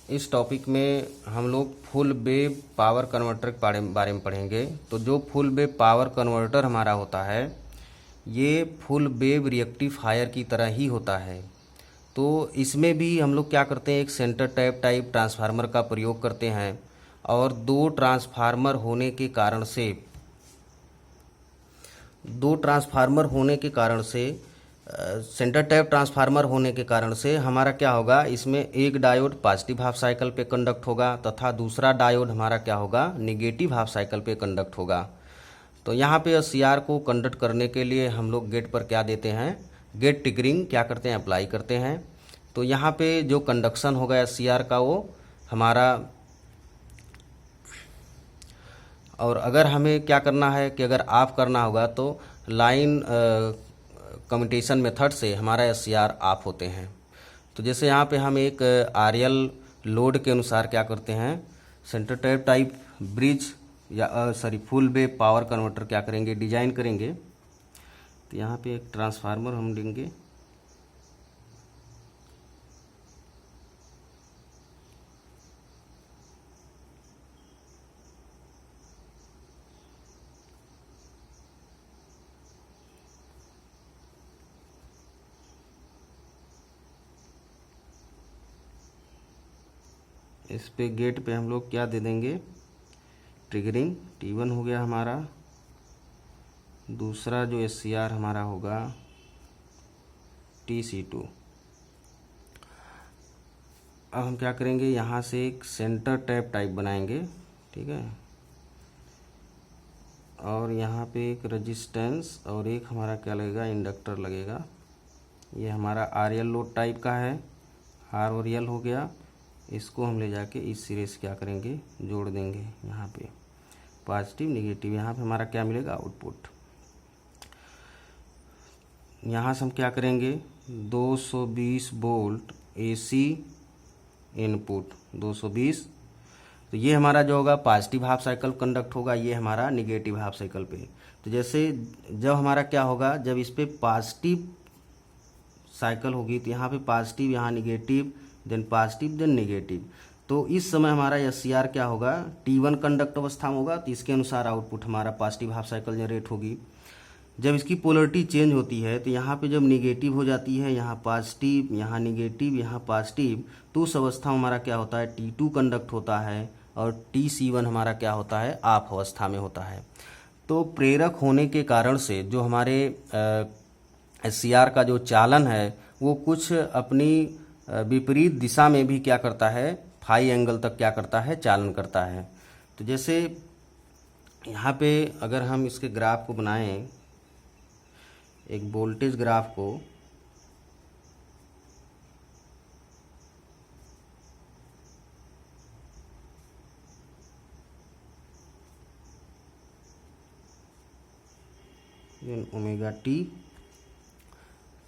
इस टॉपिक में हम लोग फुल वेव पावर कन्वर्टर के बारे में पढ़ेंगे। तो जो फुल वेव पावर कन्वर्टर हमारा होता है ये फुल वेव रेक्टिफायर की तरह ही होता है। तो इसमें भी हम लोग क्या करते हैं, एक सेंटर टैप टाइप ट्रांसफार्मर का प्रयोग करते हैं और दो ट्रांसफार्मर होने के कारण से सेंटर टैप ट्रांसफार्मर होने के कारण से हमारा क्या होगा, इसमें एक डायोड पॉजिटिव हाफ साइकिल पे कंडक्ट होगा तथा दूसरा डायोड हमारा क्या होगा, नेगेटिव हाफ साइकिल पे कंडक्ट होगा। तो यहाँ पे सीआर को कंडक्ट करने के लिए हम लोग गेट पर क्या देते हैं, गेट ट्रिगरिंग क्या करते हैं, अप्लाई करते हैं। तो यहाँ पे जो कंडक्शन होगा सीआर का वो हमारा, और अगर हमें क्या करना है कि अगर ऑफ करना होगा तो लाइन कम्यूटेशन मेथड से हमारा एससीआर ऑफ होते हैं। तो जैसे यहाँ पे हम एक आरएल लोड के अनुसार क्या करते हैं, सेंटर टैप टाइप ब्रिज या फुल वेव पावर कन्वर्टर क्या करेंगे, डिजाइन करेंगे। तो यहाँ पे एक ट्रांसफार्मर हम लेंगे, इस पे गेट पे हम लोग क्या दे देंगे, ट्रिगरिंग T1 हो गया हमारा। दूसरा जो एससीआर हमारा होगा TC2। अब हम क्या करेंगे, यहाँ से एक सेंटर टैप टाइप बनाएंगे, ठीक है। और यहाँ पे एक रेजिस्टेंस और एक हमारा क्या लगेगा, इंडक्टर लगेगा। ये हमारा आरएल लोड टाइप का है, आर और एल हो गया। इसको हम ले जाके इस सिरे से क्या करेंगे, जोड़ देंगे। यहाँ पे पॉजिटिव नेगेटिव, यहाँ पे हमारा क्या मिलेगा, आउटपुट। यहाँ से हम क्या करेंगे, 220 वोल्ट एसी इनपुट 220। तो ये हमारा जो होगा पॉजिटिव हाफ साइकिल कंडक्ट होगा, ये हमारा नेगेटिव हाफ साइकिल पे। तो जैसे जब हमारा क्या होगा, जब इस पे पॉजिटिव साइकिल होगी तो यहाँ पे पॉजिटिव, यहाँ negative, then positive, then negative. तो इस समय हमारा एससीआर क्या होगा, T1 कंडक्ट अवस्था में होगा। तो इसके अनुसार आउटपुट हमारा पॉजिटिव हाफ साइकिल जनरेट होगी। जब इसकी पोलरिटी चेंज होती है तो यहाँ पे जब नेगेटिव हो जाती है, यहाँ पॉजिटिव, यहाँ नेगेटिव, यहाँ पॉजिटिव, तो उस अवस्था में हमारा क्या होता है, T2 कंडक्ट होता है और TC1 हमारा क्या होता है, ऑफ अवस्था में होता है। तो प्रेरक होने के कारण से जो हमारे एससीआर का जो चालन है वो कुछ अपनी विपरीत दिशा में भी क्या करता है, फाई एंगल तक क्या करता है, चालन करता है। तो जैसे यहाँ पे अगर हम इसके ग्राफ को बनाएं, एक वोल्टेज ग्राफ को, ओमेगा टी,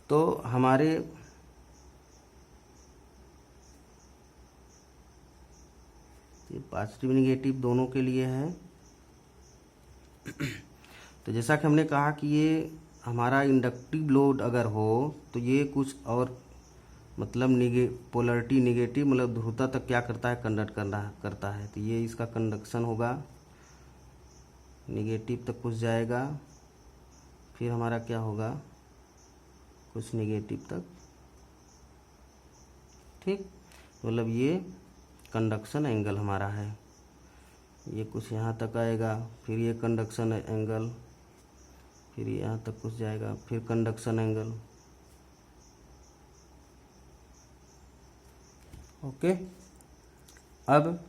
तो हमारे ये पॉजिटिव नेगेटिव दोनों के लिए है। तो जैसा कि हमने कहा कि ये हमारा इंडक्टिव लोड अगर हो तो ये कुछ और मतलब पोलरिटी नेगेटिव मतलब ध्रुवता तक क्या करता है, कंडक्ट करता है। तो ये इसका कंडक्शन होगा, नेगेटिव तक कुछ जाएगा, फिर हमारा क्या होगा, कुछ नेगेटिव तक, ठीक। मतलब ये कंडक्शन एंगल हमारा है, ये कुछ यहाँ तक आएगा, फिर ये कंडक्शन एंगल, फिर यहाँ तक कुछ जाएगा, फिर कंडक्शन एंगल, ओके। अब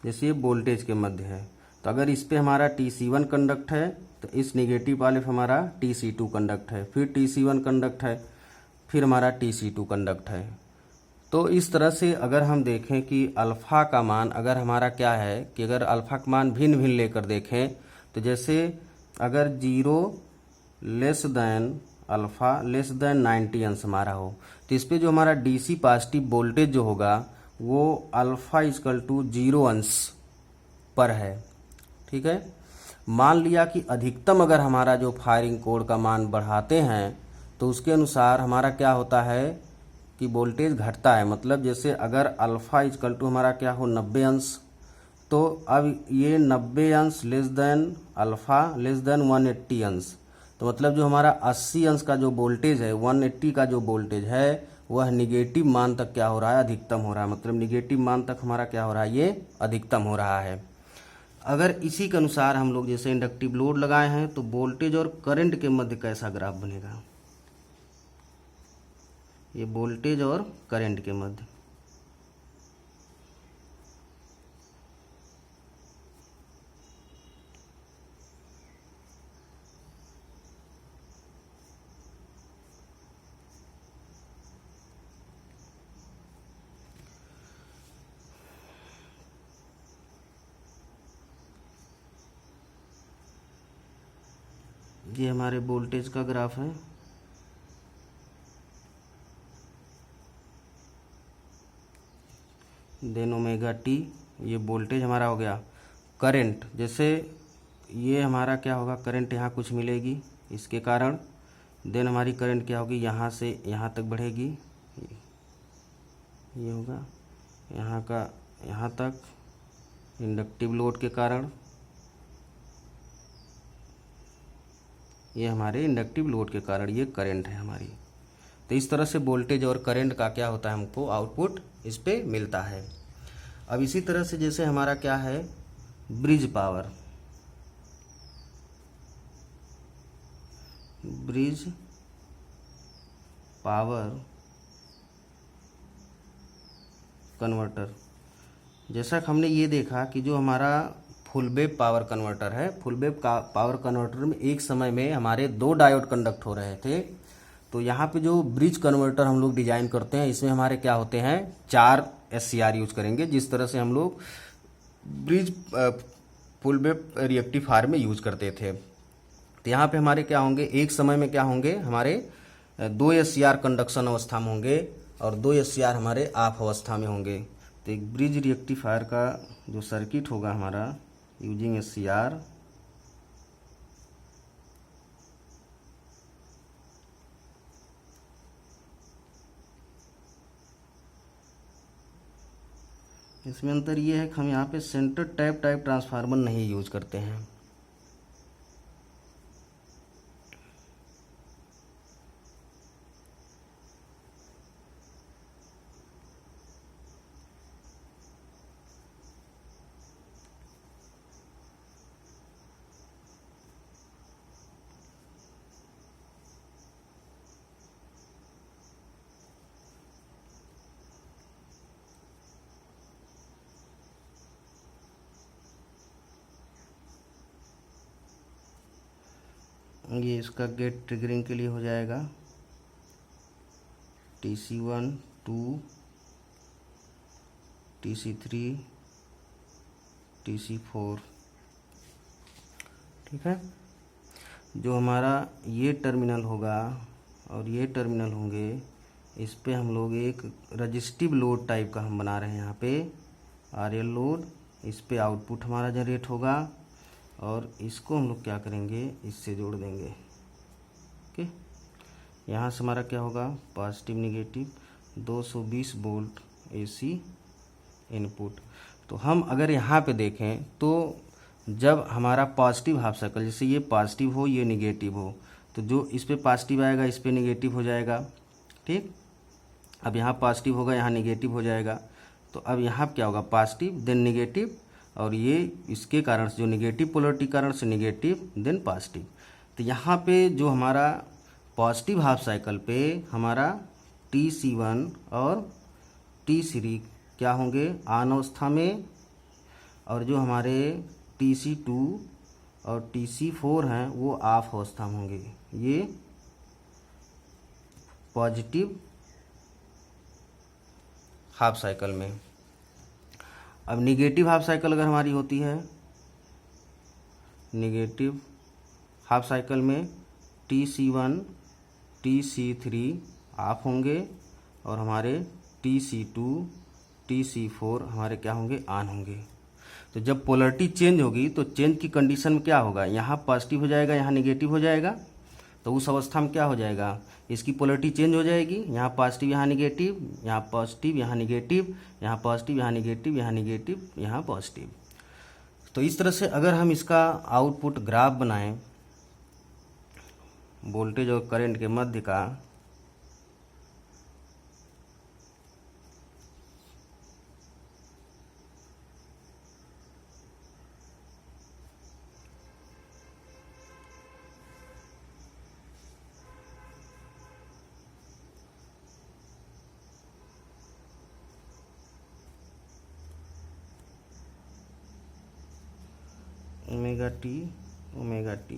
जैसे ये वोल्टेज के मध्य है, तो अगर इस पे हमारा TC1 कंडक्ट है तो इस नेगेटिव वाले पे हमारा TC2 कंडक्ट है, फिर TC1 कंडक्ट है, फिर हमारा TC2 कंडक्ट है। तो इस तरह से अगर हम देखें कि अल्फ़ा का मान अगर हमारा क्या है कि अगर अल्फ़ा का मान भिन्न भिन्न लेकर देखें, तो जैसे अगर 0 less than alpha less than 90 अंश हमारा हो, तो इस पे जो हमारा DC पॉजिटिव वोल्टेज जो होगा वो अल्फ़ा इक्वल टू 0 अंश पर है, ठीक है। मान लिया कि अधिकतम अगर हमारा जो फायरिंग कोड का मान बढ़ाते हैं तो उसके अनुसार हमारा क्या होता है कि वोल्टेज घटता है, मतलब जैसे अगर अल्फा इजकल टू हमारा क्या हो 90 अंश, तो अब ये 90 अंश less than alpha less than 180 अंश, तो मतलब जो हमारा 80 अंश का जो वोल्टेज है 180 का जो वोल्टेज है वह निगेटिव मान तक क्या हो रहा है, अधिकतम हो रहा है। मतलब निगेटिव मान तक हमारा क्या हो रहा है, ये अधिकतम हो रहा है। अगर इसी के अनुसार हम लोग जैसे इंडक्टिव लोड लगाए हैं तो वोल्टेज और करंट के मध्य कैसा ग्राफ बनेगा, ये वोल्टेज और करंट के मध्य। ये हमारे वोल्टेज का ग्राफ है, देन ओमेगा टी, ये वोल्टेज हमारा हो गया। करंट जैसे ये हमारा क्या होगा, करंट यहाँ कुछ मिलेगी इसके कारण, देन हमारी करंट क्या होगी, यहाँ से यहाँ तक बढ़ेगी, ये होगा यहाँ का यहाँ तक इंडक्टिव लोड के कारण, ये हमारे इंडक्टिव लोड के कारण ये करंट है हमारी। तो इस तरह से वोल्टेज और करंट का क्या होता है, हमको आउटपुट इस पे मिलता है। अब इसी तरह से जैसे हमारा क्या है, bridge power, bridge power converter, जैसा कि हमने ये देखा कि जो हमारा फुल वेव पावर कन्वर्टर है, फुल वेव पावर कन्वर्टर में एक समय में हमारे 2 डायोड कंडक्ट हो रहे थे। तो यहाँ पे जो ब्रिज कन्वर्टर हम लोग डिजाइन करते हैं इसमें हमारे क्या होते हैं, 4 SCR यूज करेंगे, जिस तरह से हम लोग ब्रिज फुल वेव रेक्टिफायर में यूज करते थे। तो यहाँ पे हमारे क्या होंगे, एक समय में क्या होंगे, हमारे 2 SCR कंडक्शन अवस्था में होंगे और 2 SCR हमारे ऑफ अवस्था में होंगे। तो एक ब्रिज रेक्टिफायर का जो सर्किट होगा हमारा यूजिंग SCR, इसमें अंतर ये है कि हम यहाँ पे सेंटर टाइप ट्रांसफार्मर नहीं यूज करते हैं। ये इसका गेट ट्रिगरिंग के लिए हो जाएगा TC1 2 TC3 TC4, ठीक है। जो हमारा ये टर्मिनल होगा और ये टर्मिनल होंगे, इस पे हम लोग एक रजिस्टिव लोड टाइप का हम बना रहे हैं यहाँ पे RL लोड, इस पे आउटपुट हमारा जनरेट होगा और इसको हम लोग क्या करेंगे, इससे जोड़ देंगे। ओके, यहाँ से हमारा क्या होगा, positive negative 220 volt AC input. तो हम अगर यहाँ पे देखें तो जब हमारा पॉजिटिव हाफ साइकिल, जैसे ये पॉजिटिव हो ये निगेटिव हो, तो जो इस पे पॉजिटिव आएगा इस पे निगेटिव हो जाएगा, ठीक। अब यहाँ पॉजिटिव होगा यहाँ निगेटिव हो जाएगा, तो अब यहाँ क्या होगा, पॉजिटिव देन निगेटिव, और ये इसके कारण से जो निगेटिव पोलरिटी कारण से निगेटिव देन पॉजिटिव। तो यहाँ पे जो हमारा पॉजिटिव हाफ साइकिल पे हमारा TC1 और T3 क्या होंगे, ऑन अवस्था में, और जो हमारे TC2 और TC4 हैं वो ऑफ अवस्था में होंगे, ये पॉजिटिव हाफ साइकिल में। अब निगेटिव हाफ साइकिल अगर हमारी होती है, निगेटिव हाफ साइकिल में TC1 TC3 ऑफ होंगे और हमारे TC2 TC4 हमारे क्या होंगे, ऑन होंगे। तो जब पोलरिटी चेंज होगी तो चेंज की कंडीशन में क्या होगा, यहाँ पॉजिटिव हो जाएगा यहाँ निगेटिव हो जाएगा, तो उस अवस्था में क्या हो जाएगा, इसकी पोलरिटी चेंज हो जाएगी, यहाँ पॉजिटिव यहाँ निगेटिव, यहाँ पॉजिटिव यहाँ निगेटिव, यहाँ पॉजिटिव यहाँ निगेटिव, यहाँ निगेटिव यहाँ पॉजिटिव। तो इस तरह से अगर हम इसका आउटपुट ग्राफ बनाएं वोल्टेज और करंट के मध्य का, ओमेगा टी ओमेगा टी,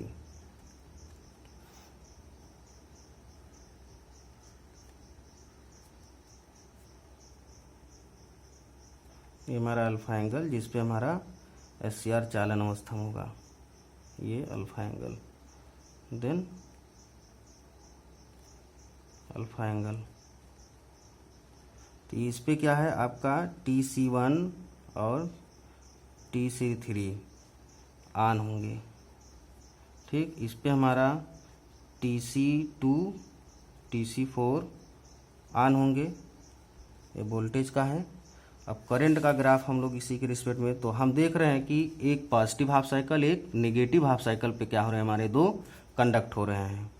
ये हमारा अल्फा एंगल जिस पे हमारा SCR चालन अवस्था में होगा, ये alpha angle, then alpha angle. तो इस पे क्या है आपका TC1 और TC3 ऑन होंगे, ठीक। इस पे हमारा TC2 TC4 ऑन होंगे, ये वोल्टेज का है। अब करंट का ग्राफ हम लोग इसी के रिस्पेक्ट में, तो हम देख रहे हैं कि एक पॉजिटिव हाफ साइकिल एक नेगेटिव हाफ साइकिल पे क्या हो रहे हैं, हमारे दो कंडक्ट हो रहे हैं।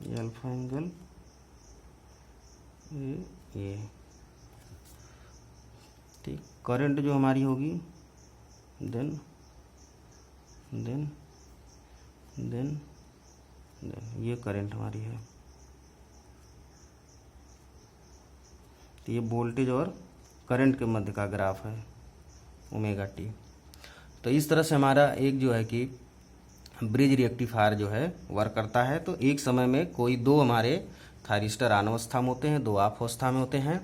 ये अल्फा एंगल, ये ठीक। करंट जो हमारी होगी देन देन देन देन ये करंट हमारी है। तो ये वोल्टेज और करंट के मध्य का ग्राफ है ओमेगा टी। तो इस तरह से हमारा एक जो है कि ब्रिज रेक्टिफायर जो है वर्क करता है। तो एक समय में कोई दो हमारे थायरिस्टर ऑन अवस्था में होते हैं, दो ऑफ अवस्था में होते हैं।